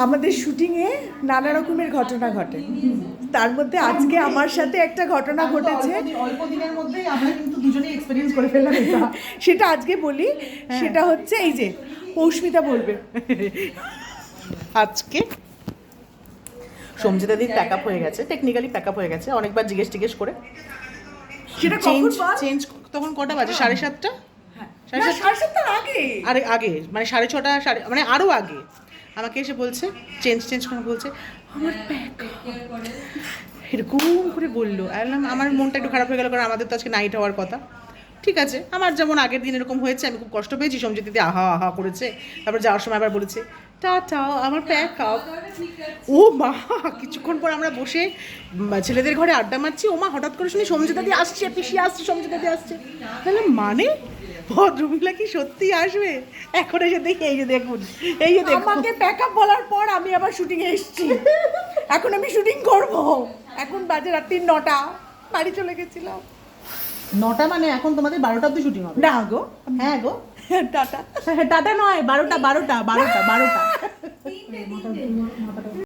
আমাদের শুটিংয়ে নানা রকমের ঘটনা ঘটে, তার মধ্যে আজকে আমার সাথে একটা ঘটনা ঘটেছে। অল্প দিনের মধ্যেই আমরা কিন্তু দুজনেই এক্সপেরিয়েন্স করে ফেললাম এটা। সেটা আজকে বলি। সেটা হচ্ছে এই যে পৌষ্মিতা বলবে। আজকে সমজিতাদির প্যাক আপ হয়ে গেছে, টেকনিক্যালি প্যাক আপ হয়ে গেছে, অনেকবার জিজ্ঞেস করে। সেটা চেঞ্জ কখন বল? চেঞ্জ তখন কটা বাজে? 7:30? না, 7:30 আগে। আরে আগে মানে 6:30 মানে আরও আগে আমাকে এসে বলছে চেঞ্জ করে, বলছে আমার প্যাক এরকম করে বললো। আমার মনটা একটু খারাপ হয়ে গেল, কারণ আমাদের তো আজকে নাইট হওয়ার কথা। ঠিক আছে, আমার যেমন আগের দিন এরকম হয়েছে, আমি খুব কষ্ট পেয়েছি, সমজিত দিদি আহা আহা করেছে, তারপর যাওয়ার সময় আবার বলেছে টাটা আমার প্যাক আপ। ও মা, কিছুক্ষণ পর আমরা বসে ছেলেদের ঘরে আড্ডা মারছি, ও মা হঠাৎ করে শুনি সমজিত দিদি আসছে, পিসি আসছে, সমজিত দিদি আসছে। তাহলে মানে ভদ্রমহিলা কি সত্যি আসবে? এখন এসে দেখি, এই যে দেখুন, এই যে দেখুন, আমাকে প্যাকআপ বলার পর আমি আবার শুটিং এ এসেছি। এখন আমি শুটিং করব। এখন বাজে রাত্রি 9টা, বাড়ি চলে গেছিলাম। 9টা মানে এখন তোমাদের 12টা অব্দি শুটিং হবে? না গো, হ্যাঁ গো, টাটা। টাটা নয়, 12টা।